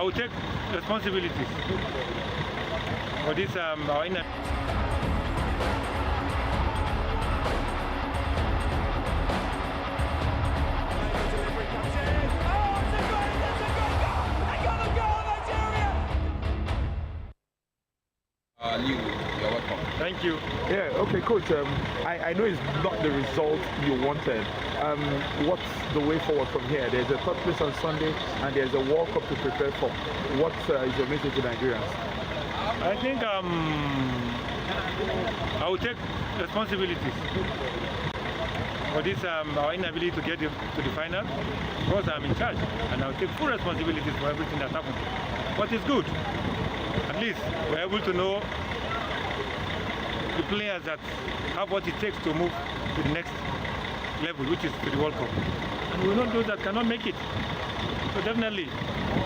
will take responsibilities for this our inner. You're welcome. Thank you. Yeah, okay, Coach. I know it's not the result you wanted. What's the way forward from here? There's a third place on Sunday, and there's a World Cup to prepare for. What is your message to Nigerians? I think I will take responsibilities for this our inability to get to the final, because I'm in charge, and I will take full responsibilities for everything that happened. But it's good. At least we're able to know the players that have what it takes to move to the next level, which is to the World Cup. And we know those that cannot make it. So definitely,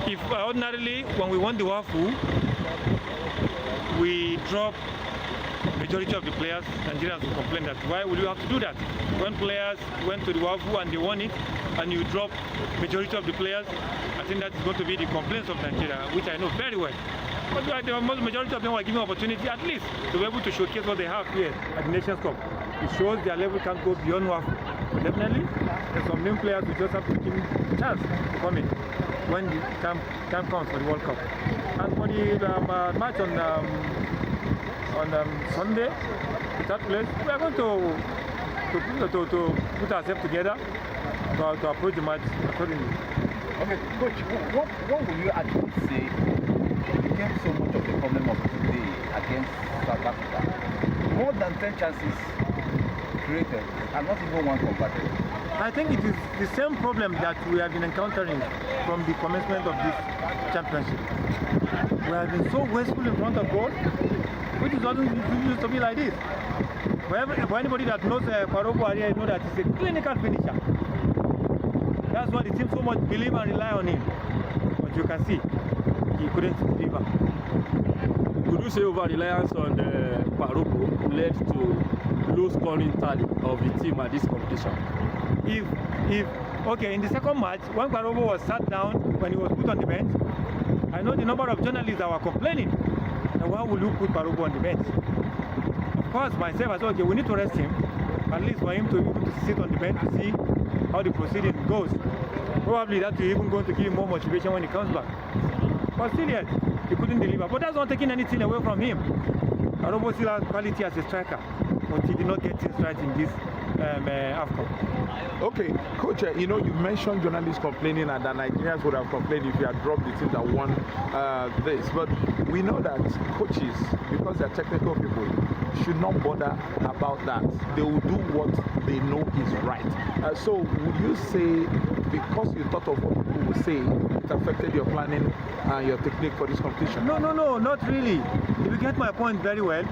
if ordinarily when we won the WAFU, we drop majority of the players, Nigerians will complain that why would you have to do that? When players went to the WAFU and they won it, and you drop majority of the players, I think that is going to be the complaints of Nigeria, which I know very well. But the majority of them were given opportunity at least to be able to showcase what they have here at the Nations Cup. It shows their level can go beyond WAFU. But definitely, there's some new players who just have to give a chance to come in when the time comes for the World Cup. And for the match on Sunday, the third place, we are going to put ourselves together to approach the match accordingly. Okay, Coach, what will you actually say became so much of the problem of today against South Africa? More than 10 chances created and not even one converted. I think it is the same problem that we have been encountering from the commencement of this championship. We have been so wasteful in front of goal, which doesn't used to be like this. For anybody that knows Kwarobo Aria, know that he's a clinical finisher. That's why the team so much believe and rely on him. But you can see, he couldn't deliver. Could you say over-reliance on Kwarobo led to low scoring tally of the team at this competition? Okay, in the second match, when Kwarobo was sat down, when he was put on the bench, I know the number of journalists that were complaining. And why would you put Kwarobo on the bench? Of course, myself, I said, okay, we need to rest him, at least for him to sit on the bench to see how the proceeding goes. Probably that will even going to give him more motivation when he comes back. But still yet, he couldn't deliver. But that's not taking anything away from him. Kwarobo still has quality as a striker, but he did not get things right in this AFCON. Okay, Coach, you mentioned journalists complaining and that Nigerians would have complained if you had dropped the team that won this. But we know that coaches, because they're technical people, should not bother about that. They will do what they know is right. So would you say, because you thought of what people would say, it affected your planning and your technique for this competition? No, not really. If you get my point very well,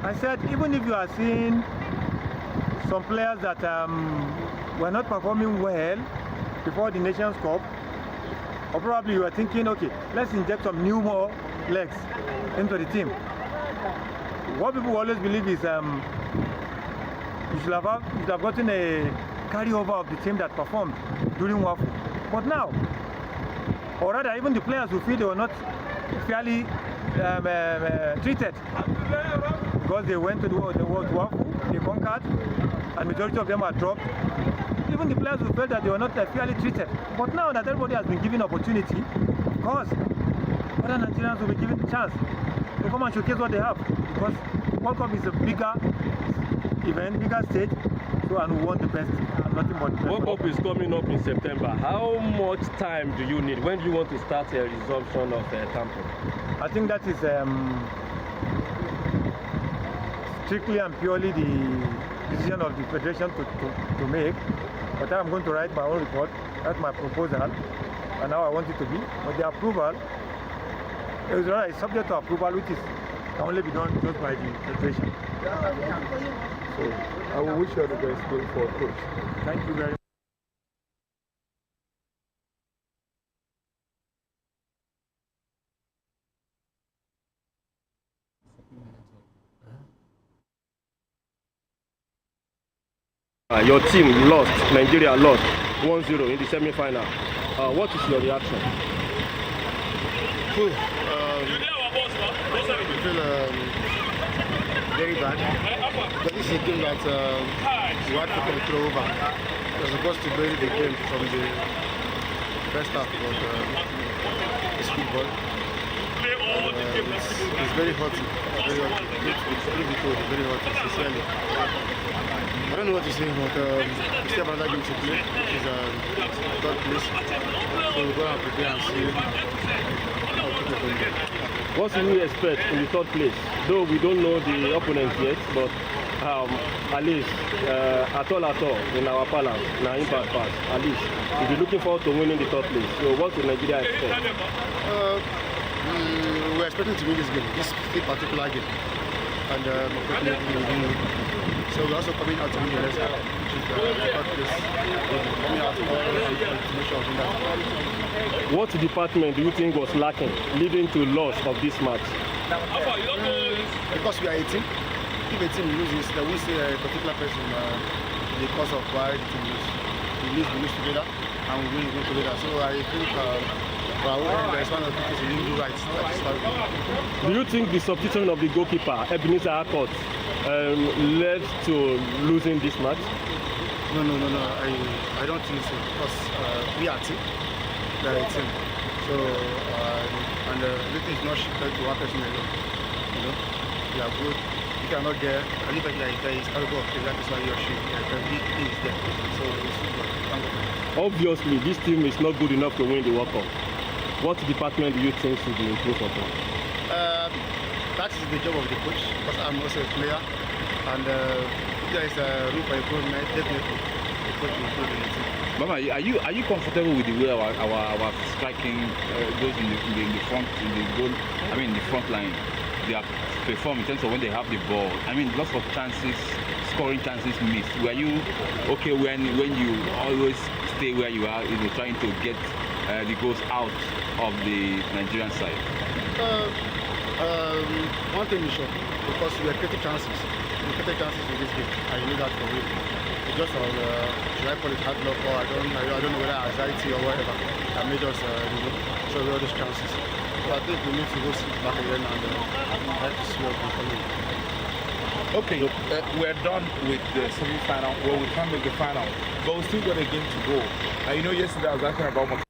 I said even if you are seeing some players that were not performing well before the Nations Cup, or probably you are thinking, okay, let's inject some more legs into the team. What people always believe is you should have gotten a carryover of the team that performed during WAFU. But now, or rather even the players who feel they were not fairly treated because they went to the WAFU, they conquered, and majority of them are dropped. Even the players who felt that they were not fairly treated. But now that everybody has been given opportunity, of course, other Nigerians will be given the chance to come and showcase what they have. Because World Cup is a bigger event, bigger stage, so and we want the best, and nothing but the best. World Cup is coming up in September. How much time do you need? When do you want to start a resumption of camping? I think that is strictly and purely the decision of the federation to make. But I'm going to write my own report. That's my proposal, and how I want it to be. But the approval is right, subject to approval, which can only be done just by the federation. So I will wish you all the best going forward, Coach. Thank you very much. Your team lost, Nigeria lost 1-0 in the semi-final. What is your reaction? Cool. We feel very bad. But this is a game that we had to control over. We were supposed to build the game from the first half, but it's football. It's very hot. Very hot. It's very hot, sincerely. I don't know what to say, but we still have another game to play, which is third place. So we're going to prepare and see. What do we expect in the third place? Though we don't know the opponent yet, but at least at all in our balance, in our impact pass, at least we'll be looking forward to winning the third place. So what do Nigeria expect? We're expecting to win this game, this particular game. And unfortunately we didn't win. So we're also coming out to win the next half, which is the third place. We're coming out to make sure of that. What department do you think was lacking, leading to loss of this match? Because we are a team. If a team loses, they will say a particular person the cause of why the team loses. We lose together, and we win together. So I think there's one of the things we didn't do right at the start. Do you think the substitution of the goalkeeper, Ebenezer Akot, led to losing this match? No. I don't think so, because we are a team. We are a team. So, and everything is not shifted to one person alone. You know, we are good. You cannot get anybody like that is capable of playing. That is why you are shooting. He is there. So, it's good. Obviously, this team is not good enough to win the World Cup. What department do you think should be improved upon? That is the job of the coach, because I'm also a player. And if there is a room for improvement, definitely the coach will improve in the team. Mama, are you comfortable with the way our striking goes in the front, in the goal? I mean, the front line. They have performed in terms of when they have the ball. I mean, lots of chances, scoring chances missed. Were you okay when you always stay where you are, trying to get the goals out of the Nigerian side? One thing is sure, because we are creating chances. We created chances in this game. I knew that for real. It's just on, should I call it hard luck, or I don't know whether anxiety or whatever that made us show all those chances. So I think we need to go sit back again and try to see what we're coming. Okay, we're done with the semi-final. Well, we can't make the final, but we still got a game to go. Yesterday I was asking about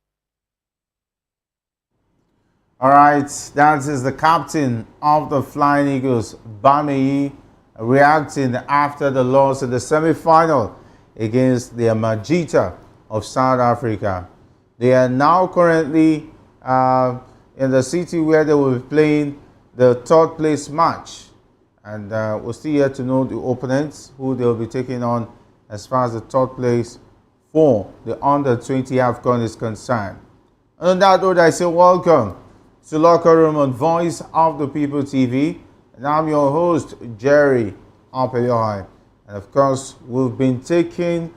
All right, that is the captain of the Flying Eagles, Bameyi, reacting after the loss in the semi-final against the Majita of South Africa. They are now currently in the city where they will be playing the third place match. And we're still yet to know the opponents who they will be taking on as far as the third place for the under-20 AFCON is concerned. And on that note, I say welcome to Locker Room on Voice of the People TV. And I'm your host, Jerry Apeliohai. And of course, we've been taking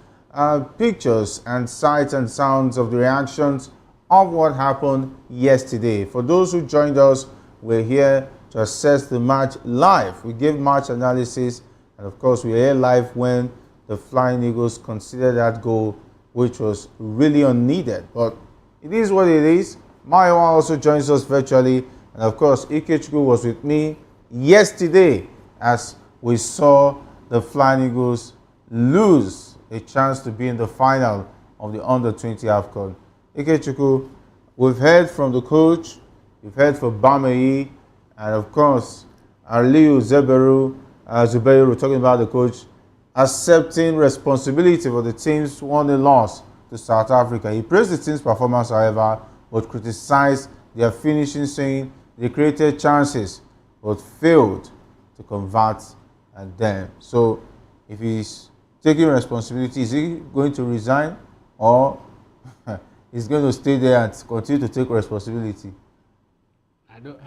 pictures and sights and sounds of the reactions of what happened yesterday. For those who joined us, we're here to assess the match live. We give match analysis, and of course, we're here live when the Flying Eagles considered that goal, which was really unneeded. But it is what it is. Maiwa also joins us virtually, and of course, Ikechukwu was with me yesterday as we saw the Flying Eagles lose a chance to be in the final of the under-20 AFCON. Ikechukwu, we've heard from the coach, we've heard from Bameyi, and of course, Aliyu Zubairu talking about the coach accepting responsibility for the team's 1-0 loss to South Africa. He praised the team's performance, however, but criticized their finishing, saying they created chances but failed to convert them. So, if he's taking responsibility, is he going to resign, or he's going to stay there and continue to take responsibility? I don't.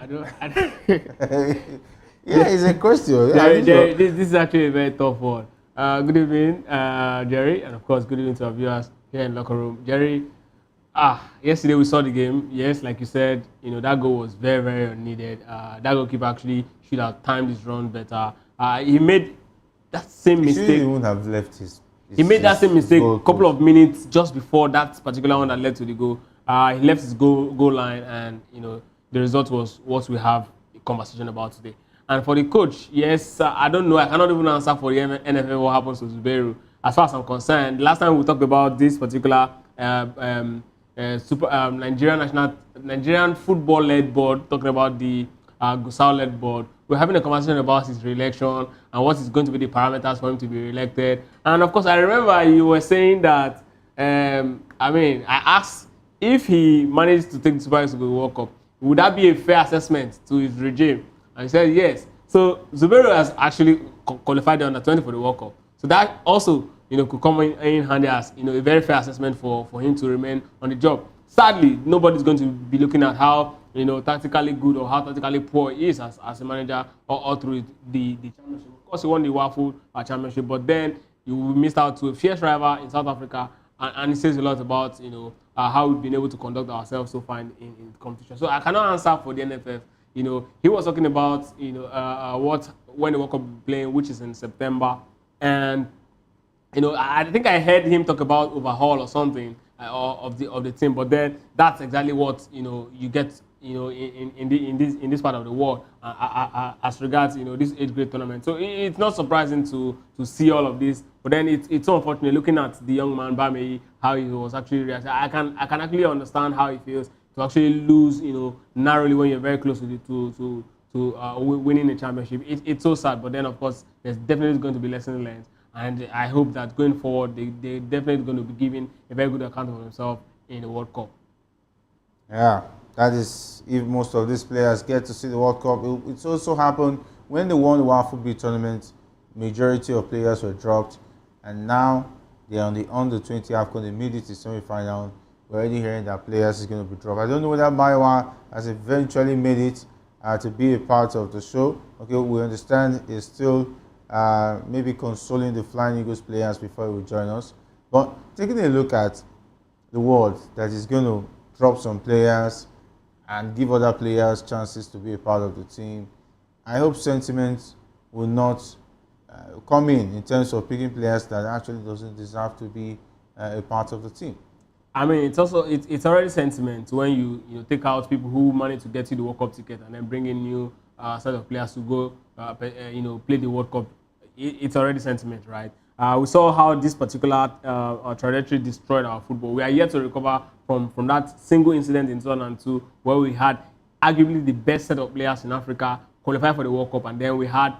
Yeah, it's a question. This is actually a very tough one. Good evening, Jerry, and of course, good evening to our viewers here in Locker Room. Jerry, yesterday we saw the game. Yes, like you said, that goal was very, very unneeded. That goalkeeper actually should have timed his run better. He made that same mistake. He wouldn't have left he made that same mistake a couple of minutes just before that particular one that led to the goal. He left his goal line, and the result was what we have a conversation about today. And for the coach, yes, I don't know. I cannot even answer for the NFF what happens to Zubairu. As far as I'm concerned, last time we talked about this particular Nigerian football-led board, talking about the Gusau-led board. We're having a conversation about his re-election and what is going to be the parameters for him to be re-elected. And of course, I remember you were saying that, I asked if he managed to take the Super Eagles to the World Cup, would that be a fair assessment to his regime? And he said yes. So Zubairu has actually qualified the under-20 for the World Cup. So that also, could come in handy as, a very fair assessment for him to remain on the job. Sadly, nobody's going to be looking at how, tactically good or how tactically poor he is as a manager or through the championship. Of course, he won the WAFU championship, but then you missed out to a fierce rival in South Africa, and it says a lot about, how we've been able to conduct ourselves so far in the competition. So I cannot answer for the NFF. He was talking about, when the World Cup will be playing, which is in September, and I think I heard him talk about overhaul or something of the team, but then that's exactly what you get in this part of the world as regards this age grade tournament. So it's not surprising to see all of this, but then it's so unfortunate looking at the young man Bameyi, how he was actually reacting. I can actually understand how he feels to actually lose narrowly when you're very close to winning a championship. It's so sad, but then of course there's definitely going to be lessons learned. And I hope that going forward, they're definitely going to be giving a very good account of themselves in the World Cup. Yeah, that is, if most of these players get to see the World Cup. It's also happened when they won the WAFU B tournament, majority of players were dropped, and now they're on the under-20 AFCON. They made it to semi-final. We're already hearing that players is going to be dropped. I don't know whether Maiwa has eventually made it to be a part of the show. Okay, we understand it's still maybe consoling the Flying Eagles players before he will join us. But taking a look at the world that is going to drop some players and give other players chances to be a part of the team, I hope sentiment will not come in terms of picking players that actually doesn't deserve to be a part of the team. I mean, it's already sentiment when you take out people who manage to get you the World Cup ticket and then bring in new set of players to go play the World Cup. It's already sentiment, right? We saw how this particular trajectory destroyed our football. We are yet to recover from that single incident in 2002 where we had arguably the best set of players in Africa qualify for the World Cup, and then we had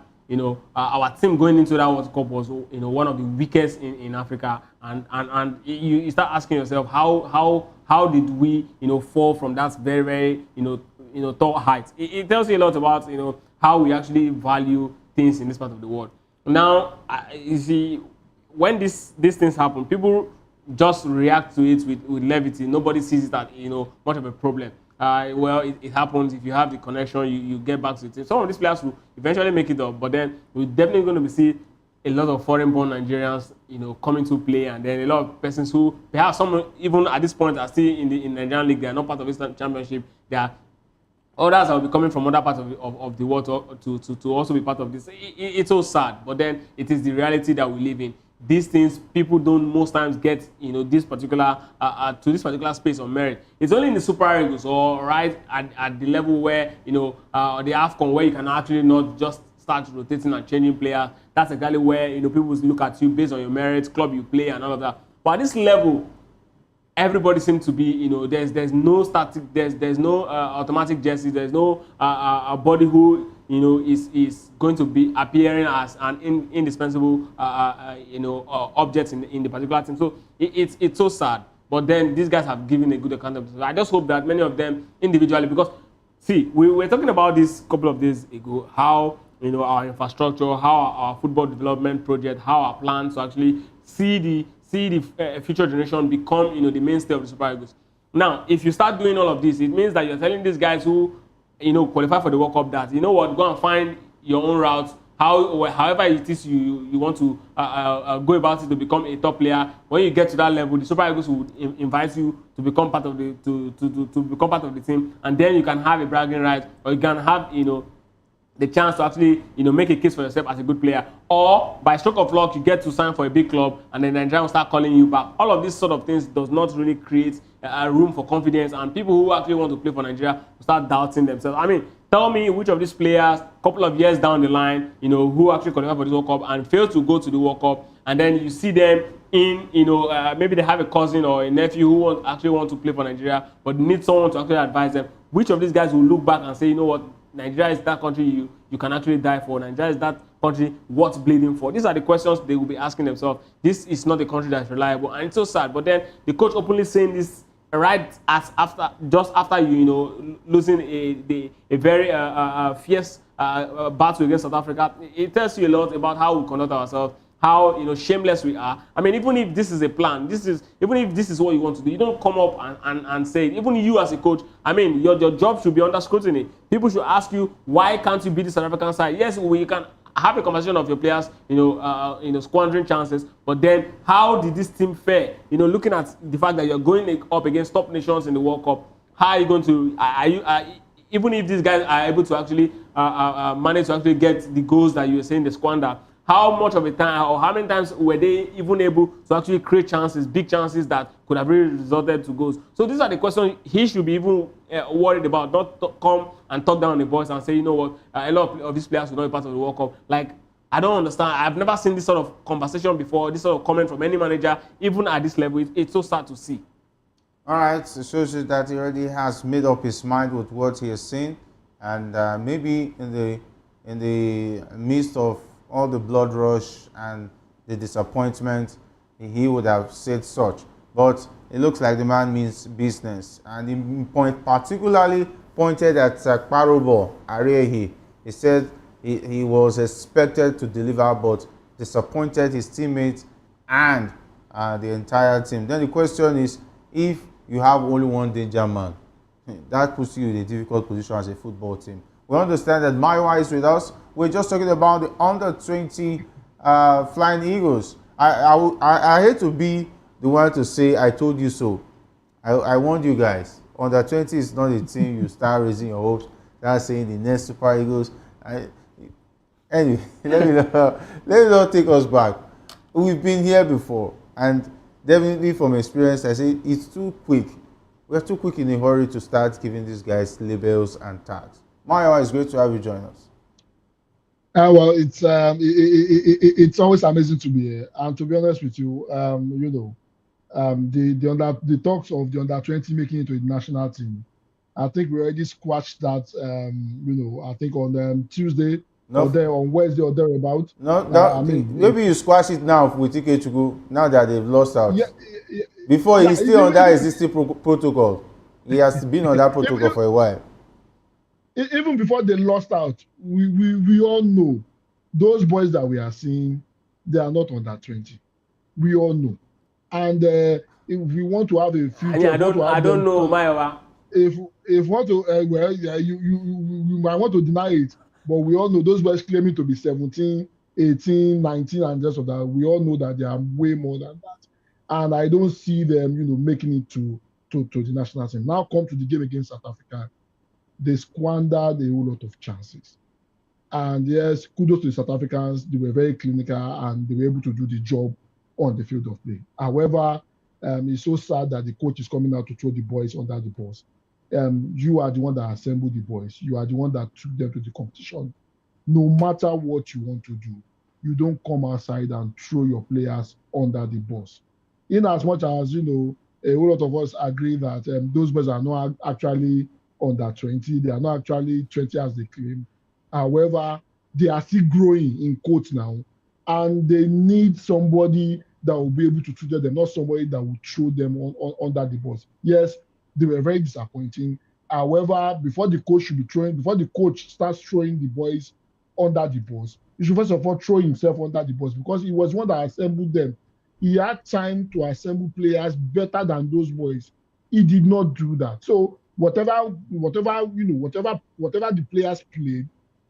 our team going into that World Cup was one of the weakest in Africa, and you start asking yourself how did we fall from that very tall height. It tells you a lot about how we actually value things in this part of the world. Now, you see, when these things happen, people just react to it with levity. Nobody sees it as much of a problem. Well, it happens. If you have the connection, you get back to it. Some of these players will eventually make it up, but then we're definitely going to see a lot of foreign-born Nigerians, coming to play, and then a lot of persons who perhaps some even at this point are still in the Nigerian league. They are not part of this championship. They are others will be coming from other parts of the world to also be part of this. It's so sad, but then it is the reality that we live in. These things people don't most times get this particular to this particular space of merit. It's only in the Super Eagles or right at the level where the AFCON, where you can actually not just start rotating and changing players. That's exactly where people look at you based on your merits, club you play, and all of that. But at this level, everybody seems to be, there's no static, there's no automatic jersey, there's no a body who, is going to be appearing as an indispensable, object in the particular team. So it's so sad. But then these guys have given a good account of it. I just hope that many of them individually, because see, we were talking about this a couple of days ago, how our infrastructure, how our football development project, how our plans to actually see the future generation become the mainstay of the Super Eagles. Now, if you start doing all of this, it means that you're telling these guys who qualify for the World Cup that go and find your own route. However it is you want to go about it to become a top player. When you get to that level, the Super Eagles will invite you to become part of the to become part of the team, and then you can have a bragging right, or you can have the chance to actually, make a case for yourself as a good player, or by stroke of luck you get to sign for a big club and then Nigeria will start calling you back. All of these sort of things does not really create a room for confidence, and people who actually want to play for Nigeria will start doubting themselves. I mean, tell me which of these players, couple of years down the line, who actually qualified for this World Cup and failed to go to the World Cup, and then you see them in, maybe they have a cousin or a nephew who actually want to play for Nigeria but need someone to actually advise them. Which of these guys will look back and say, you know what, Nigeria is that country you can actually die for. Nigeria is that country worth bleeding for. These are the questions they will be asking themselves. This is not a country that's reliable, and it's so sad. But then the coach openly saying this just after losing a very fierce battle against South Africa. It tells you a lot about how we conduct ourselves, how shameless we are. I mean, even if this is a plan, even if this is what you want to do, you don't come up and say it. Even you as a coach, I mean, your job should be under scrutiny. People should ask you, why can't you beat the South African side? Yes, we can have a conversation of your players, squandering chances, but then how did this team fare? Looking at the fact that you're going up against top nations in the World Cup, how are you going to? Even if these guys are able to actually manage to actually get the goals that you're saying they squander, how much of a time or how many times were they even able to actually create chances, big chances that could have really resulted to goals? So these are the questions he should be even worried about, not come and talk down on the boys and say, you know what, a lot of these players will not be part of the World Cup. Like, I don't understand. I've never seen this sort of conversation before, this sort of comment from any manager, even at this level. It's so sad to see. All right, it shows you that he already has made up his mind with what he has seen, and maybe in the midst of all the blood rush and the disappointment, he would have said such. But it looks like the man means business, and he particularly pointed at Kparobo Arehi. He said he was expected to deliver, but disappointed his teammates and the entire team. Then the question is, if you have only one danger man, that puts you in a difficult position as a football team. We understand that Maiwa is with us. We're just talking about the under-20 Flying Eagles. I hate to be the one to say I told you so. I warned you guys. Under-20 is not a team you start raising your hopes. That's saying the next Super Eagles. Anyway, let me not take us back. We've been here before, and definitely from experience, I say it's too quick. We're too quick in a hurry to start giving these guys labels and tags. Maiwa, it's great to have you join us. Well, it's always amazing to be here, and to be honest with you, the talks of the under-20 making it to the national team, I think we already squashed that. I think on Tuesday or there on Wednesday or thereabout. Maybe you squash it now with Ikechukwu now that they've lost out. Before he's still on that existing protocol. He has been on that protocol for a while. Even before they lost out, we all know those boys that we are seeing, they are not under 20. We all know. And if we want to have a future, I don't know, Maiwa. If want to, you might want to deny it, but we all know those boys claiming to be 17, 18, 19, and just of that. We all know that they are way more than that, and I don't see them, making it to the national team. Now come to the game against South Africa. They squandered a whole lot of chances. And yes, kudos to the South Africans. They were very clinical and they were able to do the job on the field of play. However, it's so sad that the coach is coming out to throw the boys under the bus. You are the one that assembled the boys. You are the one that took them to the competition. No matter what you want to do, you don't come outside and throw your players under the bus. In as much as, a whole lot of us agree that those boys are not actually under 20. They are not actually 20 as they claim. However, they are still growing in quotes now, and they need somebody that will be able to tutor them, not somebody that will throw them under the bus. Yes, they were very disappointing. However, before the coach starts throwing the boys under the bus, he should first of all throw himself under the bus, because he was one that assembled them. He had time to assemble players better than those boys. He did not do that. So whatever the players played,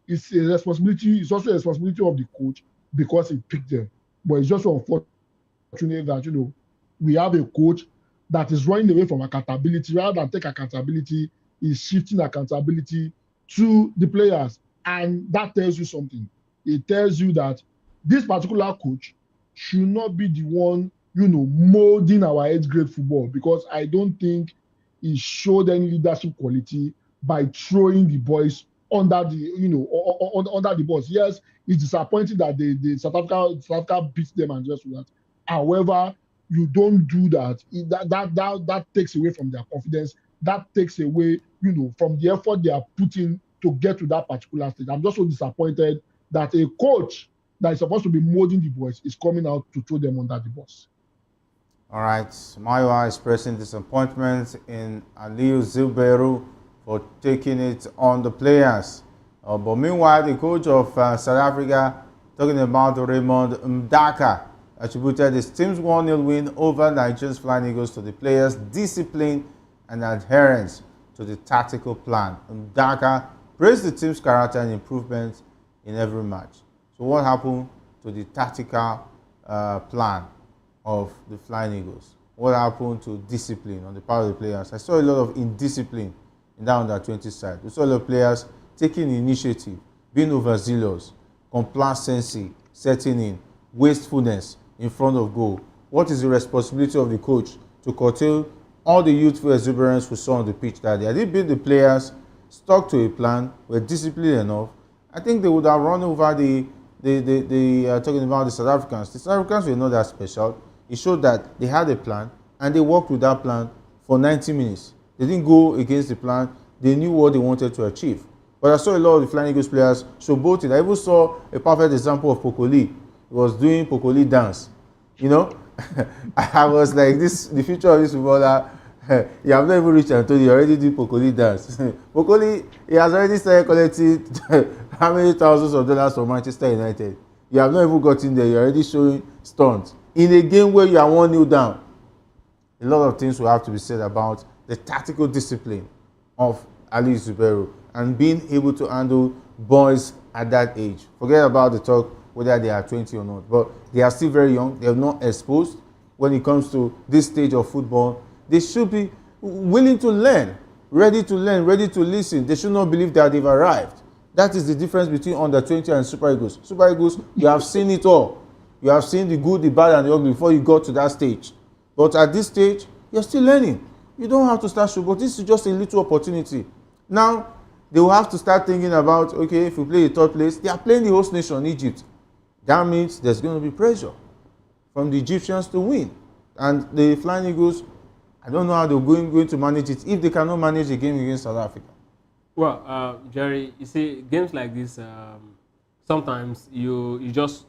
it's a responsibility. It's also a responsibility of the coach because he picked them. But it's just unfortunate that we have a coach that is running away from accountability. Rather than take accountability, is shifting accountability to the players. And that tells you something. It tells you that this particular coach should not be the one, molding our 8th grade football, because I don't think he showed any leadership quality by throwing the boys under the, under the bus. Yes, it's disappointing that the South Africa beat them and just that. However, you don't do that. That takes away from their confidence. That takes away, from the effort they are putting to get to that particular stage. I'm just so disappointed that a coach that is supposed to be molding the boys is coming out to throw them under the bus. All right, Maiwa expressing disappointment in Aliou Zubairu for taking it on the players. But meanwhile, the coach of South Africa, talking about Raymond Mdaka, attributed his team's 1-0 win over Nigeria's Flying Eagles to the players' discipline and adherence to the tactical plan. Mdaka praised the team's character and improvement in every match. So what happened to the tactical plan of the Flying Eagles? What happened to discipline on the part of the players? I saw a lot of indiscipline in that under-20 side. We saw a lot of players taking initiative, being overzealous, complacency setting in, wastefulness in front of goal. What is the responsibility of the coach to curtail all the youthful exuberance we saw on the pitch that day? I did build the players, stuck to a plan, were disciplined enough. I think they would have run over talking about the South Africans. The South Africans were not that special. It showed that they had a plan and they worked with that plan for 90 minutes. They didn't go against the plan. They knew what they wanted to achieve. But I saw a lot of the Flying Eagles players showboating. I even saw a perfect example of Pokoli. He was doing Pokoli dance. I was like, the future of this footballer, you have not even reached Antonio, you already did Pokoli dance. Pokoli, he has already started collecting how many thousands of dollars from Manchester United. You have not even gotten there, you're already showing stunts. In a game where you are 1-0 down, a lot of things will have to be said about the tactical discipline of Aliou Zubairu and being able to handle boys at that age. Forget about the talk whether they are 20 or not, but they are still very young. They are not exposed when it comes to this stage of football. They should be willing to learn, ready to listen. They should not believe that they've arrived. That is the difference between under-20 and Super Eagles. Super Eagles, you have seen it all. You have seen the good, the bad, and the ugly before you got to that stage. But at this stage, you're still learning. You don't have to start showboating. This is just a little opportunity. Now, they will have to start thinking about, okay, if we play the third place, they are playing the host nation, Egypt. That means there's going to be pressure from the Egyptians to win. And the Flying Eagles, I don't know how they're going to manage it if they cannot manage the game against South Africa. Well, Jerry, you see, games like this, sometimes you just,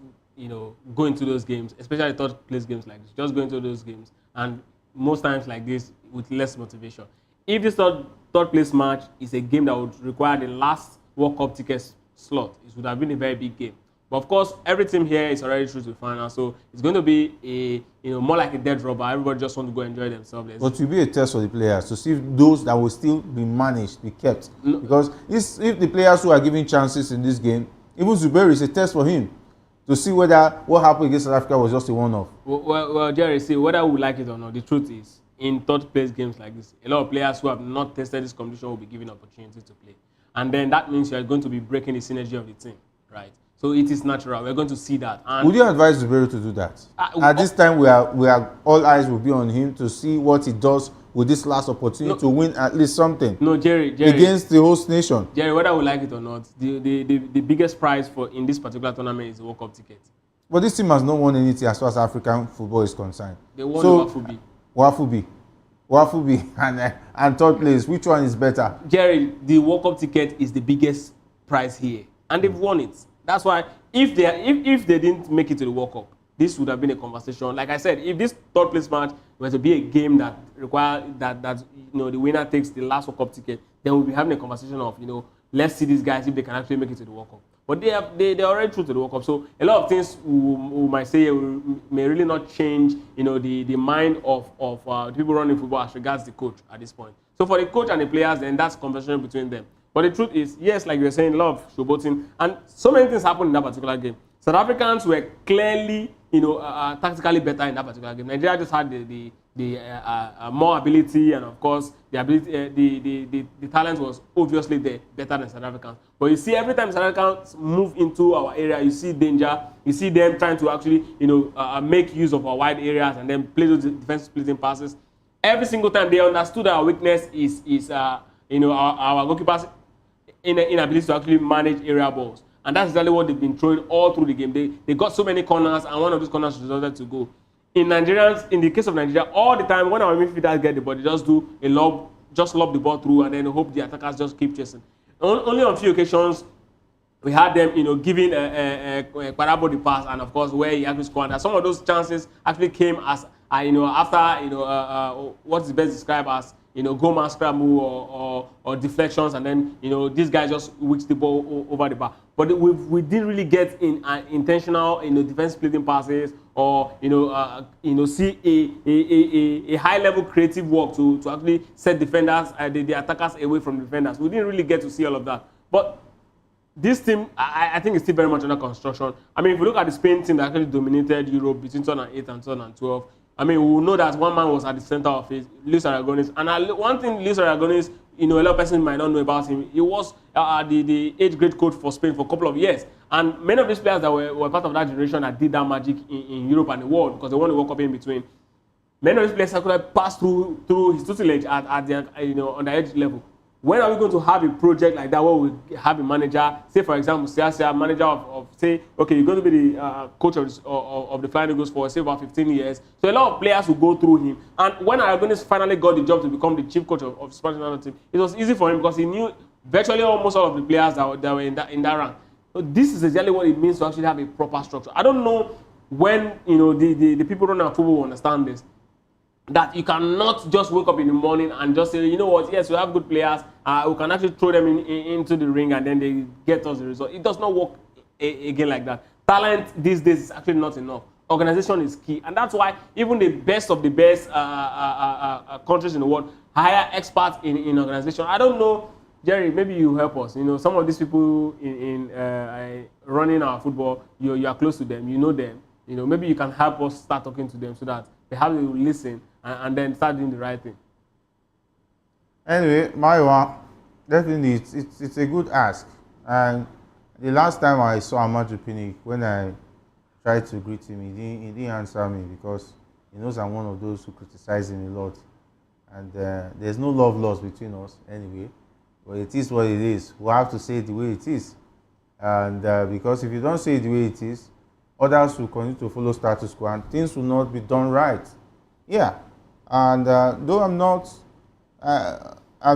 go into those games, especially third place games like this, just go into those games, and most times like this with less motivation. If this third place match is a game that would require the last World Cup ticket slot, it would have been a very big game. But of course, every team here is already through to the final, so it's going to be more like a dead rubber. Everybody just want to go enjoy themselves. But it will be a test for the players to see if those that will still be managed, be kept. No. Because if the players who are given chances in this game, even Zubairu is a test for him to see whether what happened against South Africa was just a one-off. Well, Jerry, see, whether we like it or not, the truth is, in third place games like this, a lot of players who have not tested this competition will be given opportunity to play. And then that means you are going to be breaking the synergy of the team, right? So it is natural. We're going to see that. And would you advise Zubairu to do that? At this time, we are all eyes will be on him to see what he does with this last opportunity to win at least something. No, Jerry, against the host nation. Jerry, whether we like it or not, the biggest prize in this particular tournament is the World Cup ticket. But this team has not won anything as far as African football is concerned. They won the Wafubi and third place. Which one is better? Jerry, the World Cup ticket is the biggest prize here, and they've won it. That's why if they didn't make it to the World Cup, this would have been a conversation. Like I said, if this third place match were to be a game that required that the winner takes the last World Cup ticket, then we'll be having a conversation of let's see these guys if they can actually make it to the World Cup. But they're already through to the World Cup. So a lot of things we might say may really not change the mind of the people running football as regards the coach at this point. So for the coach and the players, then that's conversation between them. But the truth is, yes, like you were saying, love, showboating, and so many things happened in that particular game. South Africans were clearly, tactically better in that particular game. Nigeria just had the more ability, and of course the ability, the talent was obviously there, better than South Africans. But you see, every time South Africans move into our area, you see danger. You see them trying to actually, make use of our wide areas and then play those defensive splitting passes. Every single time they understood that our weakness is our goalkeepers' inability to actually manage area balls. And that's exactly what they've been throwing all through the game. They got so many corners, and one of those corners resulted to go. In the case of Nigeria, all the time when our midfielders get the ball, they just do a lob, just lob the ball through, and then hope the attackers just keep chasing. Only on a few occasions we had them, giving Kparabo the pass, and of course where he actually scored. And some of those chances actually came as after what is best described as goal man scramble or deflections, and then these guys just whipped the ball over the bar. But we didn't really get in intentional defense splitting passes, or see a high level creative work to actually set defenders, the attackers away from defenders. We didn't really get to see all of that. But this team, I think, is still very much under construction. I mean, if you look at the Spain team that actually dominated Europe between 2008 and 2012, I mean, we will know that one man was at the center of it, Luis Aragonés. And one thing Luis Aragonés, a lot of people might not know about him, he was the age-grade coach for Spain for a couple of years. And many of these players that were part of that generation that did that magic in Europe and the world, because they won the World Cup in between, many of these players actually passed through his tutelage at the on the edge level. When are we going to have a project like that where we have a manager, say for example, Siasia, manager of say, okay, you're going to be the coach of the Flying Eagles for say about 15 years. So a lot of players will go through him. And when Aragonés finally got the job to become the chief coach of the Spanish national team, it was easy for him because he knew virtually almost all of the players that were in that rank. So this is exactly what it means to actually have a proper structure. I don't know when the people running football will understand this. That you cannot just wake up in the morning and just say, you know what, yes, we have good players, we can actually throw them into the ring and then they get us the result. It does not work again like that. Talent these days is actually not enough. Organization is key. And that's why even the best of the best countries in the world hire experts in organization. I don't know, Jerry, maybe you help us. Some of these people in running our football, you are close to them, you know them. Maybe you can help us start talking to them so that they have to listen and then start doing the right thing. Anyway, Maiwa, definitely it's a good ask. And the last time I saw Amaju Pinnick, when I tried to greet him, he didn't answer me because he knows I'm one of those who criticize him a lot. And there's no love lost between us anyway. But it is what it is. We have to say it the way it is. And because if you don't say it the way it is, others will continue to follow status quo and things will not be done right. Yeah. And though I'm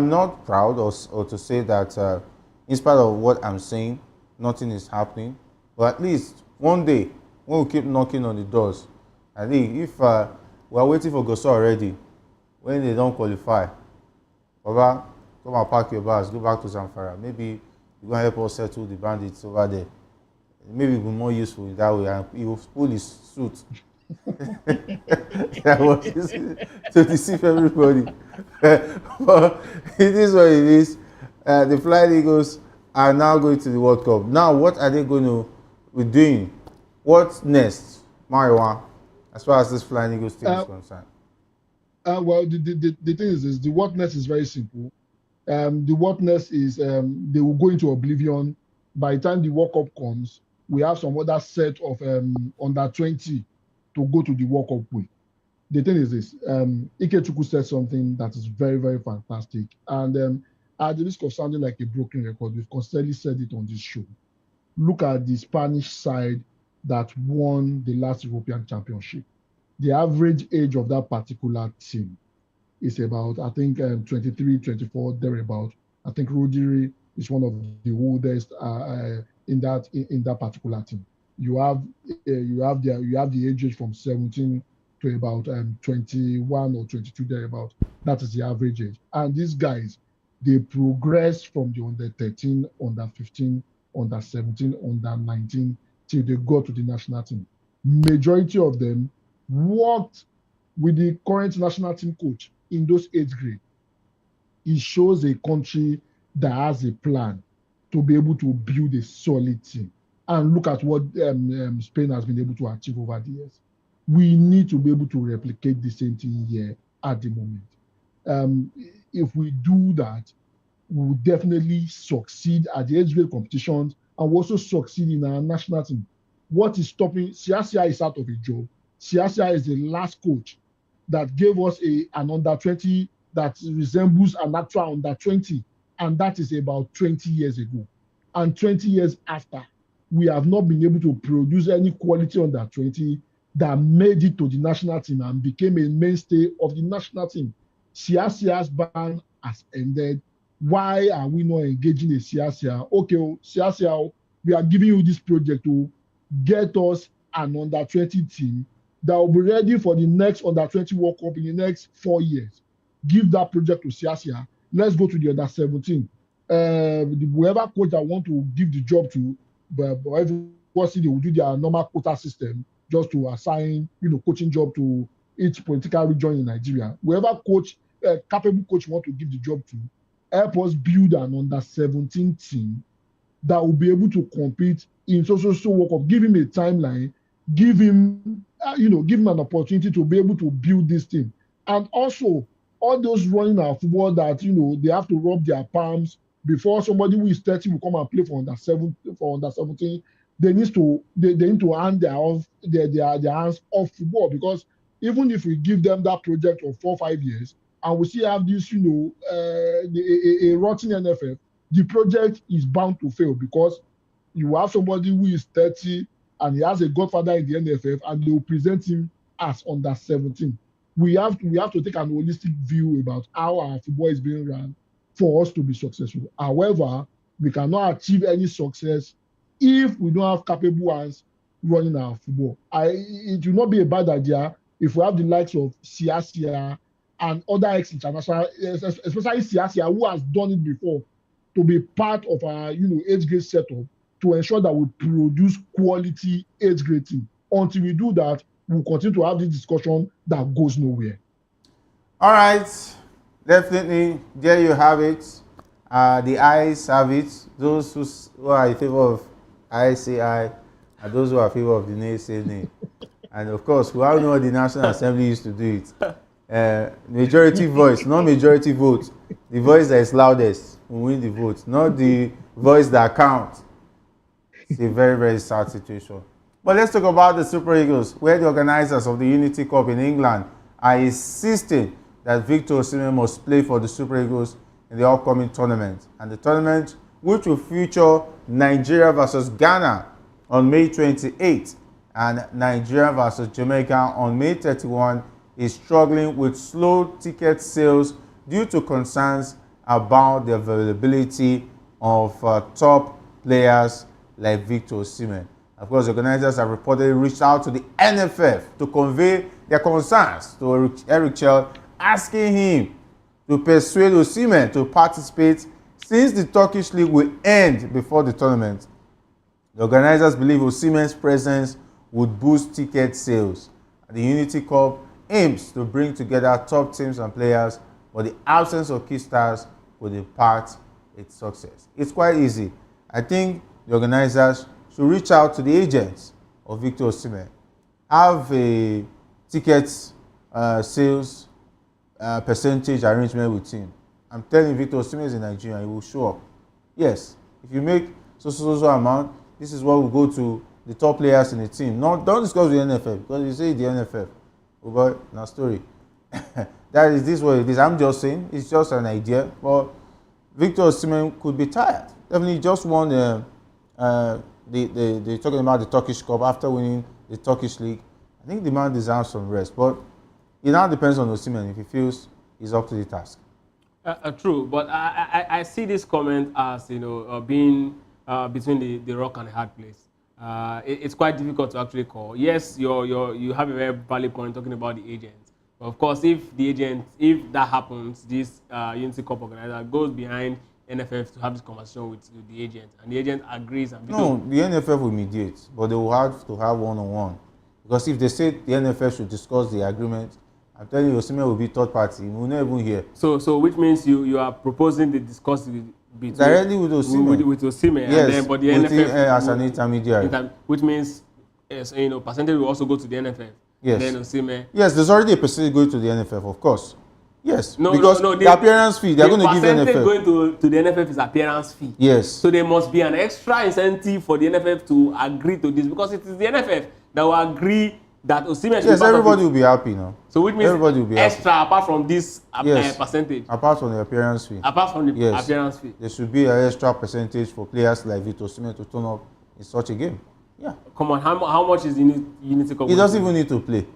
not proud or to say that in spite of what I'm saying, nothing is happening. But at least one day, when we keep knocking on the doors, I think if we are waiting for Goso already, when they don't qualify, Baba, come and pack your bags, go back to Zamfara. Maybe you're going to help us settle the bandits over there. Maybe it'll be more useful in that way. And he will pull his suit. That was to deceive everybody. But it is what it is. The Flying Eagles are now going to the World Cup. Now, what are they going to be doing? What's next, Mariwa, as far as this Flying Eagles team is concerned? Well, the thing is this, the what next is very simple. The what next is they will go into oblivion. By the time the World Cup comes, we have some other set of under 20 to go to the World Cup with. The thing is this, Ikechukwu said something that is very, very fantastic. And at the risk of sounding like a broken record, we've constantly said it on this show. Look at the Spanish side that won the last European Championship. The average age of that particular team is about, I think, 23, 24, thereabout. I think Rodri is one of the oldest in that particular team. You have the ages from 17 to about 21 or 22 thereabout. That is the average age. And these guys, they progress from the under 13, under 15, under 17, under 19 till they go to the national team. Majority of them worked with the current national team coach in those age grades. It shows a country that has a plan to be able to build a solid team. And look at what Spain has been able to achieve over the years. We need to be able to replicate the same thing here at the moment. If we do that, we will definitely succeed at the age grade competitions and also succeed in our national team. What is stopping Siasia is out of a job. Siasia is the last coach that gave us an under 20 that resembles an actual under 20, and that is about 20 years ago. And 20 years after, we have not been able to produce any quality under 20 that made it to the national team and became a mainstay of the national team. Siasia's ban has ended. Why are we not engaging a Siasia? Okay, Siasia, we are giving you this project to get us an under 20 team that will be ready for the next under 20 World Cup in the next 4 years. Give that project to Siasia. Let's go to the under 17. Whoever coach that want to give the job to, but everybody they will do their normal quota system just to assign, coaching job to each political region in Nigeria. Whoever coach, capable coach want to give the job to, help us build an under 17 team that will be able to compete in so World Cup. Give him a timeline, give him an opportunity to be able to build this team. And also, all those running our football that they have to rub their palms before somebody who is 30 will come and play for under 17. They need to hand their hands off football, because even if we give them that project of 4 or 5 years and we still have this, a rotten NFF, the project is bound to fail, because you have somebody who is 30 and he has a godfather in the NFF and they will present him as under 17. We have to take an holistic view about how our football is being run for us to be successful. However, we cannot achieve any success if we don't have capable hands running our football. It will not be a bad idea if we have the likes of Siasia and other ex-international, especially Siasia, who has done it before, to be part of our age grade setup to ensure that we produce quality age grade team. Until we do that, we'll continue to have this discussion that goes nowhere. All right, definitely, there you have it. The eyes have it. Those who are in favor of ICI and those who are in favor of the nay say nay. And of course, we all know the National Assembly used to do it. Majority voice, not majority vote. The voice that is loudest will win the vote, not the voice that counts. It's a very, very sad situation. But let's talk about the Super Eagles, where the organizers of the Unity Cup in England are insisting that Victor Osimhen must play for the Super Eagles in the upcoming tournament. And the tournament, which will feature Nigeria versus Ghana on May 28 and Nigeria versus Jamaica on May 31, is struggling with slow ticket sales due to concerns about the availability of top players like Victor Osimhen. Of course, the organizers have reportedly reached out to the NFF to convey their concerns to Eric Chell, asking him to persuade Osimhen to participate since the Turkish League will end before the tournament. The organizers believe Osimhen's presence would boost ticket sales. The Unity Cup aims to bring together top teams and players, but the absence of key stars would impart its success. It's quite easy. I think the organizers should reach out to the agents of Victor Osimhen, have a ticket sales percentage arrangement with him. I'm telling Victor Osimhen is in Nigeria, he will show up. Yes, if you make so amount, this is what will go to the top players in the team. Don't discuss with the NFF, because you say the NFF. But now story. That is this what it is. I'm just saying, it's just an idea. But Victor Osimhen could be tired. Definitely just won they're talking about the Turkish Cup after winning the Turkish League. I think the man deserves some rest, but it now depends on Osimhen if he feels he's up to the task. True, but I see this comment as being between the rock and the hard place. It's quite difficult to actually call. Yes, you have a very valid point talking about the agent. But of course, if that happens, this Unity Cup organizer goes behind NFF to have this conversation with the agent, and the agent agrees. And no, the NFF will mediate, but they will have to have one-on-one. Because if they say the NFF should discuss the agreement, I'm telling you, Osimhen will be third party. We will not even hear. So which means you are proposing the discussion between directly with Osimhen. With Osimhen, yes, and then, but the NFF as an intermediary. Which means percentage will also go to the NFF. Yes. Then Osimhen. Yes, there's already a percentage going to the NFF, of course. Yes, No, because no, the appearance fee, they're going to give percentage NFF. going to the NFF is appearance fee. Yes. So there must be an extra incentive for the NFF to agree to this because it is the NFF that will agree that Osimhen should Yes, be part everybody of will be happy now. So which means everybody will be extra apart from this Yes. percentage. Apart from the appearance fee. Apart from the Yes. appearance fee. There should be an extra percentage for players like Victor Osimhen to turn up in such a game. Yeah. Come on, how much is Unity Cup? He doesn't even need to play.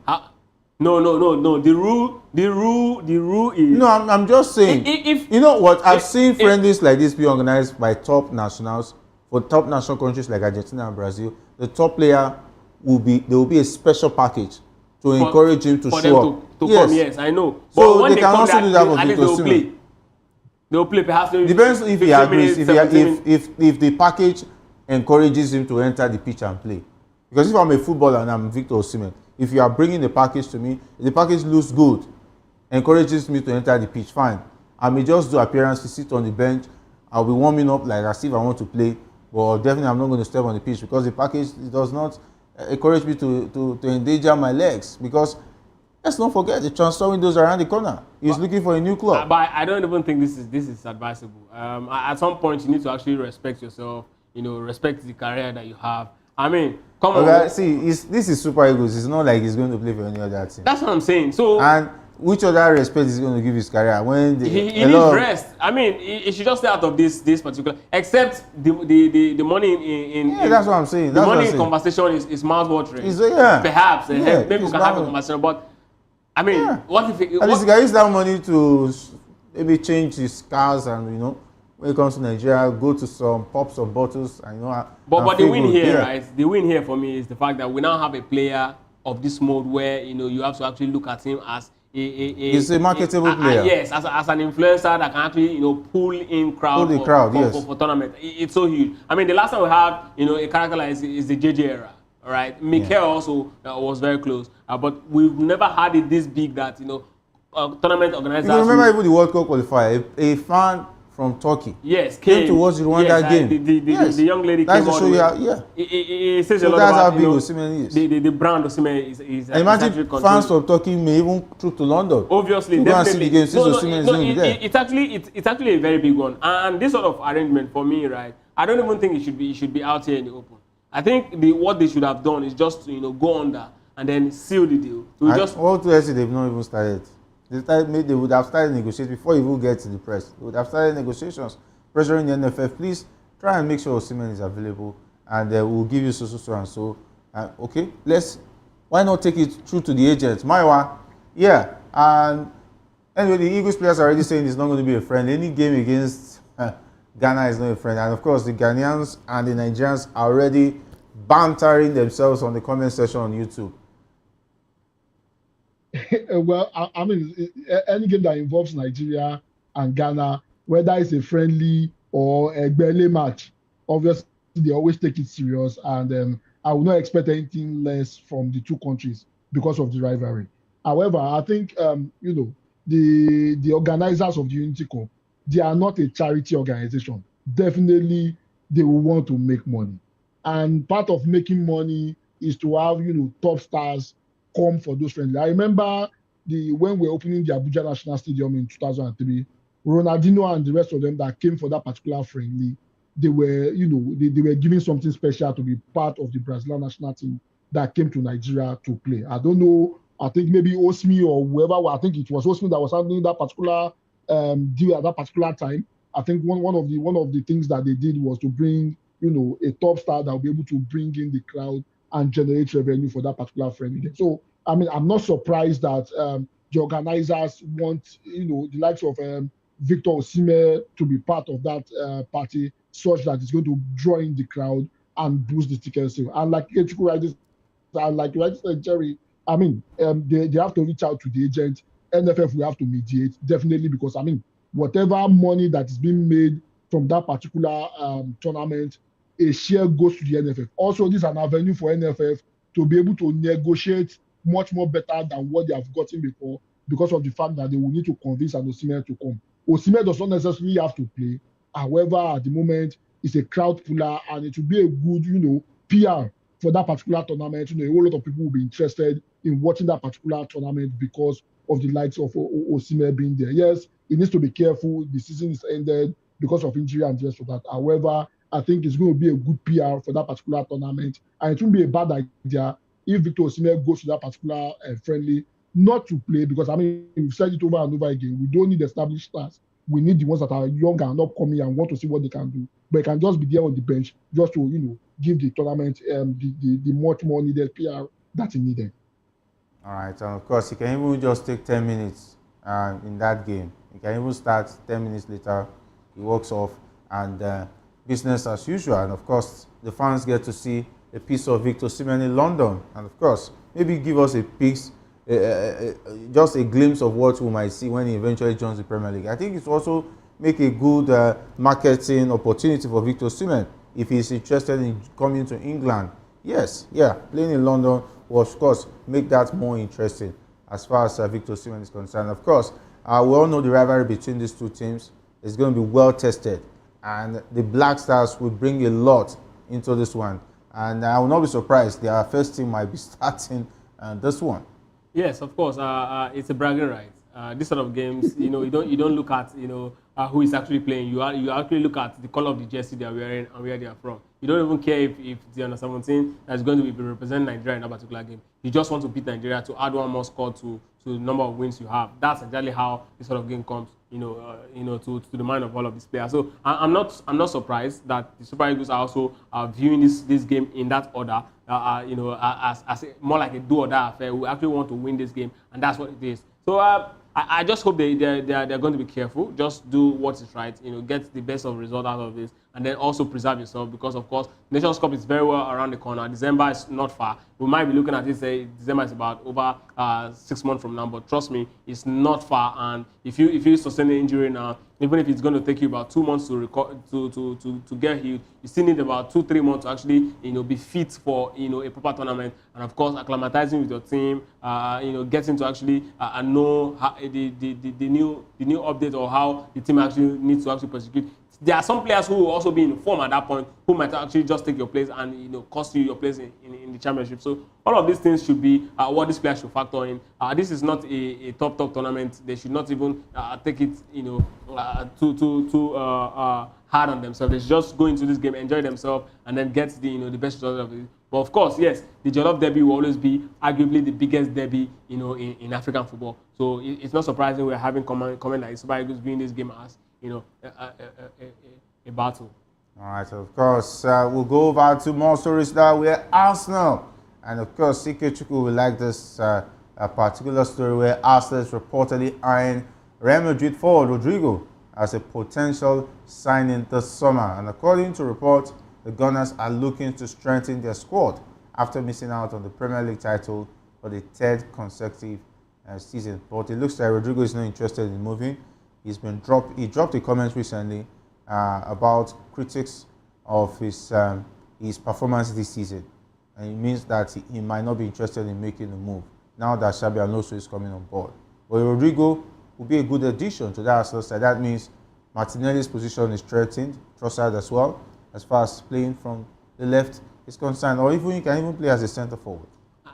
No. The rule is. No, I'm just saying. If you know what? I've seen friendlies like this be organized by top nationals for top national countries like Argentina and Brazil. The top player there will be a special package to encourage him to show up. To come, yes, I know. So but when they can also do that for Victor Osimhen. They will play perhaps. Depends if he agrees. Minutes, if the package encourages him to enter the pitch and play. Because if I'm a footballer and I'm Victor Osimhen, if you are bringing the package to me, if the package looks good, encourages me to enter the pitch, fine. I may just do appearances, sit on the bench. I'll be warming up like as if I want to play, but definitely I'm not going to step on the pitch because the package does not encourage me to endanger my legs. Because let's not forget the transfer windows around the corner. He's looking for a new club. But I don't even think this is advisable. At some point, you need to actually respect yourself. You know, respect the career that you have. I mean, come on. See, this is Super Eagles. It's not like he's going to play for any other team. That's what I'm saying. So, and which other respect is he going to give his career when he needs rest? I mean, he should just stay out of this particular. Except the money in that's what I'm saying. The money in conversation is mouth-watering. Perhaps maybe we can have a conversation. But I mean, what if at least he can use that money to maybe change his cars and when it comes to Nigeria, go to some pops or bottles and But the win here, right? The win here for me is the fact that we now have a player of this mode where you have to actually look at him as he's a marketable player. Yes, as an influencer that can actually pull in crowd for tournament. It's so huge. I mean, the last time we have a character like is the JJ era. All right, Mikel also was very close, but we've never had it this big that tournament organizers. You remember even the World Cup qualifier, a fan from Turkey. Yes, came to watch the Rwanda game. The young lady that's came to show you, It says a lot that's about how big Osimhen is. The brand Osimhen is. And imagine fans from Turkey may even trip to London. Obviously, definitely. It's actually a very big one. And this sort of arrangement for me, right? I don't even think it should be out here in the open. I think what they should have done is just to go under and then seal the deal. All to say they've not even started. They would have started negotiations before you even get to the press. They would have started negotiations, pressuring the NFF. Please try and make sure Osimhen is available, and we'll give you so and so. Okay, why not take it through to the agent? Maiwa, yeah. And anyway, the Eagles players are already saying it's not going to be a friend. Any game against Ghana is not a friend. And of course, the Ghanaians and the Nigerians are already bantering themselves on the comment section on YouTube. Well, I mean, any game that involves Nigeria and Ghana, whether it's a friendly or a Gbele match, obviously they always take it serious. And I would not expect anything less from the two countries because of the rivalry. However, I think, the organizers of the Unity Cup, they are not a charity organization. Definitely, they will want to make money. And part of making money is to have, top stars come for those friendly. I remember when we were opening the Abuja National Stadium in 2003, Ronaldinho and the rest of them that came for that particular friendly, they were, they were giving something special to be part of the Brazilian national team that came to Nigeria to play. I don't know. I think maybe Osmi or whoever. I think it was Osmi that was handling that particular deal at that particular time. I think one of the things that they did was to bring, a top star that will be able to bring in the crowd and generate revenue for that particular friendly game. So, I mean, I'm not surprised that the organizers want, the likes of Victor Osimhen to be part of that party, such that it's going to draw in the crowd and boost the ticket sale. And like Jerry, I mean, they have to reach out to the agent. NFF will have to mediate, definitely, because, I mean, whatever money that is being made from that particular tournament, a share goes to the NFF. Also, this is an avenue for NFF to be able to negotiate much more better than what they have gotten before, because of the fact that they will need to convince an Osimhen to come. Osimhen does not necessarily have to play. However, at the moment, it's a crowd puller, and it will be a good, PR for that particular tournament. A whole lot of people will be interested in watching that particular tournament because of the likes of Osimhen being there. Yes, he needs to be careful. The season is ended because of injury and just for that. However, I think it's going to be a good PR for that particular tournament, and it won't be a bad idea if Victor Osimhen goes to that particular friendly not to play, because I mean, we've said it over and over again. We don't need established stars. We need the ones that are young and upcoming and want to see what they can do. But it can just be there on the bench just to, give the tournament the much more needed PR that it needed. All right, and of course, you can even just take 10 minutes in that game. You can even start 10 minutes later, he walks off, and business as usual. And of course, the fans get to see a piece of Victor Osimhen in London. And of course, maybe give us a piece, just a glimpse of what we might see when he eventually joins the Premier League. I think it's also make a good marketing opportunity for Victor Osimhen if he's interested in coming to England. Yes, playing in London will of course make that more interesting as far as Victor Osimhen is concerned. Of course, we all know the rivalry between these two teams is going to be well tested, and the Black Stars will bring a lot into this one. And I will not be surprised their first team might be starting this one. Yes, of course. It's a bragging right. This sort of games, you don't look at who is actually playing. You actually look at the color of the jersey they are wearing and where they are from. You don't even care if the under 17 that's going to be representing Nigeria in that particular game. You just want to beat Nigeria to add one more score to the number of wins you have. That's exactly how this sort of game comes, to the mind of all of these players. So I'm not surprised that the Super Eagles are also viewing this game in that order. As more like a do or die affair. We actually want to win this game, and that's what it is. So I just hope they're going to be careful. Just do what is right. Get the best of result out of this, and then also preserve yourself, because of course Nations Cup is very well around the corner. December is not far. We might be looking at it. Say December is about over 6 months from now, but trust me, it's not far. And if you sustain an injury now, even if it's going to take you about 2 months to get healed, you still need about 2-3 months to actually be fit for a proper tournament, and of course acclimatizing with your team, getting to actually know how, the new update, or how the team actually needs to actually prosecute. There are some players who will also be in form at that point who might actually just take your place and cost you your place in the championship. So all of these things should be what these players should factor in. This is not a top tournament. They should not even take it too hard on themselves. They should just go into this game, enjoy themselves, and then get the best result of it. But of course, yes, the Jollof Derby will always be arguably the biggest derby in African football. So it's not surprising we're having comment like Super Eagles viewing this game as a battle. All right, so of course, we'll go over to more stories now where Arsenal, and of course, Ike Chukwu will like this particular story where Arsenal is reportedly eyeing Real Madrid forward Rodrigo as a potential signing this summer. And according to reports, the Gunners are looking to strengthen their squad after missing out on the Premier League title for the third consecutive season. But it looks like Rodrigo is not interested in moving. He dropped a comment recently about critics of his performance this season, and it means that he might not be interested in making a move now that Xabi Alonso is coming on board. But Rodrigo will be a good addition to that Arsenal side. That means Martinelli's position is strengthened, Trossard as well, as far as playing from the left is concerned, or even he can even play as a centre forward.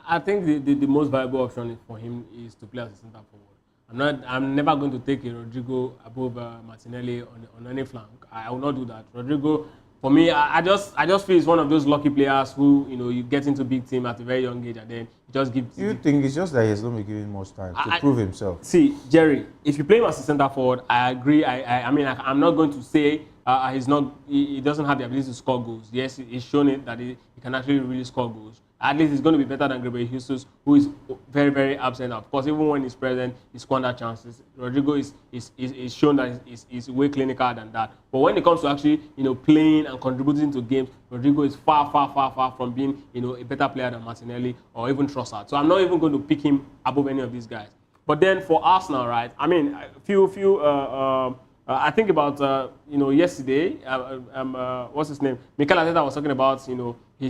I think the most viable option for him is to play as a centre forward. I'm never going to take a Rodrigo above Martinelli on any flank. I will not do that. Rodrigo, for me, I just feel he's one of those lucky players who you get into big team at a very young age and then just give. You think it's just that he's going to be given more time to prove himself? See, Jerry, if you play him as a centre forward, I agree. I'm not going to say he doesn't have the ability to score goals. Yes, he's shown it that he can actually really score goals. At least he's going to be better than Gabriel Jesus, who is very, very absent. Of course, even when he's present, he squanders chances. Rodrigo is shown that he's way clinical than that. But when it comes to actually playing and contributing to games, Rodrigo is far from being a better player than Martinelli or even Trossard. So I'm not even going to pick him above any of these guys. But then for Arsenal, right? I mean, I think about yesterday. What's his name? Mikel Arteta was talking about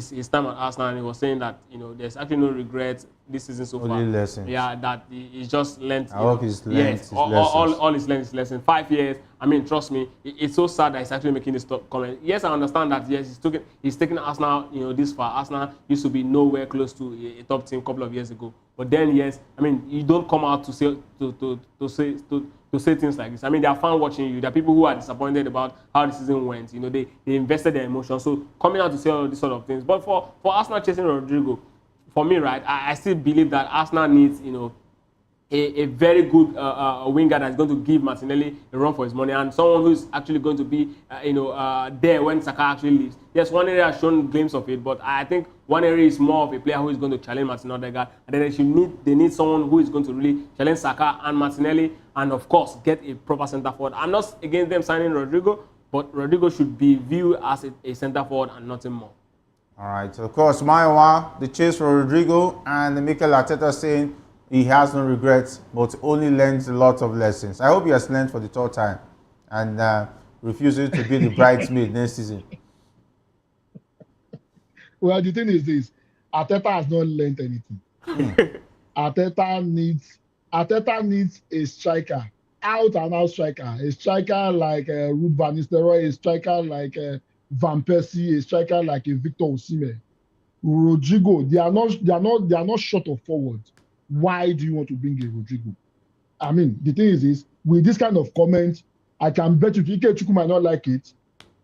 his time at Arsenal, and he was saying that there's actually no regret this season so far. Only lessons. Yeah, that he's just learned. I hope he's learned yes, his all his learned his lesson. 5 years. I mean, trust me, it's so sad that he's actually making this comment. Yes, I understand that. Yes, he's taking Arsenal, this far. Arsenal used to be nowhere close to a top team a couple of years ago. But then, yes, I mean, you don't come out to say things like this. I mean, there are fans watching you. There are people who are disappointed about how the season went. They invested their emotions. So coming out to say all these sort of things. But for Arsenal chasing Rodrigo, for me, right, I still believe that Arsenal needs, a very good winger that's going to give Martinelli a run for his money, and someone who's actually going to be, there when Saka actually leaves. Yes, one area has shown glimpse of it, but I think one area is more of a player who is going to challenge Martin Odegaard, and then they need someone who is going to really challenge Saka and Martinelli, and of course get a proper centre forward. I'm not against them signing Rodrigo, but Rodrigo should be viewed as a centre forward and nothing more. All right. Of course, Maiwa, the chase for Rodrigo, and Mikel Arteta saying he has no regrets, but only learns a lot of lessons. I hope he has learned for the third time and refuses to be the bridesmaid next season. Well, the thing is this: Arteta has not learned anything. Arteta needs a striker, out-and-out striker, a striker like Ruud van Nistelrooy, a striker like Van Persie, a striker like Victor Osimhen. Rodrigo, they are not short of forwards. Why do you want to bring a Rodrigo? I mean, the thing is this: with this kind of comment, I can bet you, Ike Chukwu might not like it.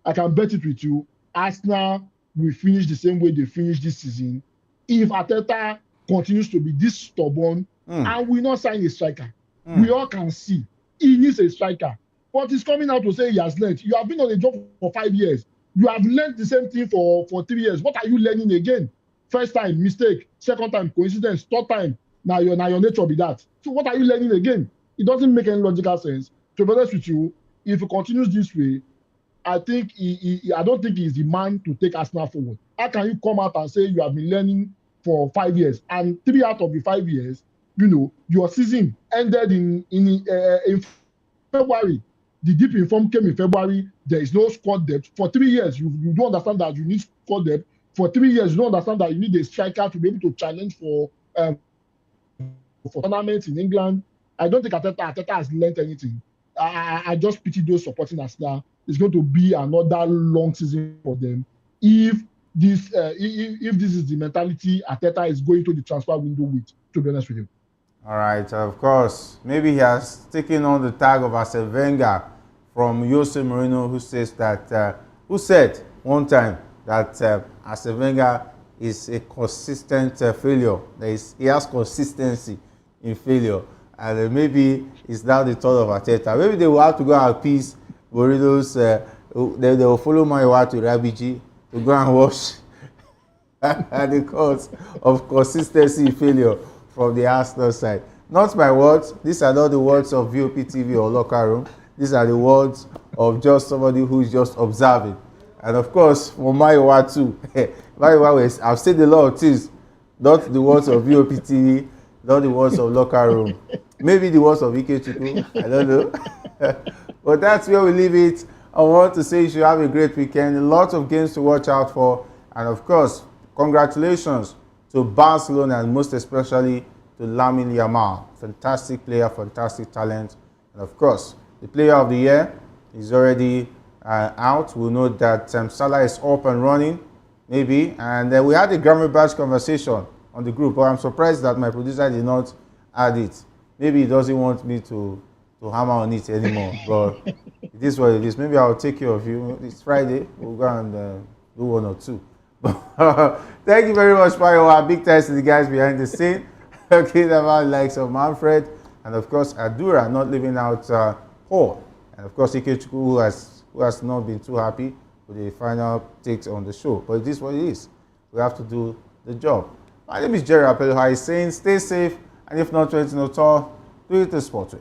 I can bet it with you, Arsenal will finish the same way they finished this season if Arteta continues to be this stubborn and will not sign a striker. We all can see he needs a striker. But he's coming out to say he has learned. You have been on a job for 5 years. You have learned the same thing for 3 years. What are you learning again? First time, mistake. Second time, coincidence. Third time, now your nature be that. So what are you learning again? It doesn't make any logical sense. To be honest with you, if he continues this way, I think I don't think he's the man to take Arsenal forward. How can you come out and say you have been learning for 5 years, and 3 out of the 5 years, your season ended in February. The dip in form came in February. There is no squad depth. For 3 years, you don't understand that you need squad depth. For 3 years, you don't understand that you need a striker to be able to challenge for tournaments in England. I don't think Arteta has learned anything. I just pity those supporting Arsenal. It's going to be another long season for them. If this is the mentality Arteta is going to the transfer window with, to be honest with you. All right, of course. Maybe he has taken on the tag of Arsene Wenger from Jose Mourinho, who said one time that Arsene Wenger is a consistent failure. He has consistency in failure. And maybe it's now the thought of Arteta. Maybe they will have to go and appease Mourinho's. They will follow Maiwa to Rabiji to go and watch at the cause of consistency failure from the Arsenal side. Not my words. These are not the words of VOP TV or Locker Room. These are the words of just somebody who is just observing. And of course, for Maiwa too. Maiwa, I've said a lot of things. Not the words of VOP TV, not the words of Locker Room. Maybe the words of Ike Chukwu. I don't know. But that's where we leave it. I want to say you should have a great weekend. A lot of games to watch out for. And of course, congratulations to Barcelona and most especially to Lamine Yamal. Fantastic player, fantastic talent. And of course, the player of the year is already out. We know that Salah is up and running, maybe. And we had a Grammy Badge conversation on the group, but I'm surprised that my producer did not add it. Maybe he doesn't want me to hammer on it anymore, but it is what it is. Maybe I'll take care of you. It's Friday. We'll go and do one or two. Thank you very much, Mayo. Big thanks to the guys behind the scene. Okay, the likes of Manfred, and of course Adura, not leaving out Paul, and of course Ike Chukwu, who has not been too happy with the final takes on the show. But it is what it is. We have to do the job. My name is Jerry Apelha. He's saying stay safe, and if not, 20 no talk, do it the sport way.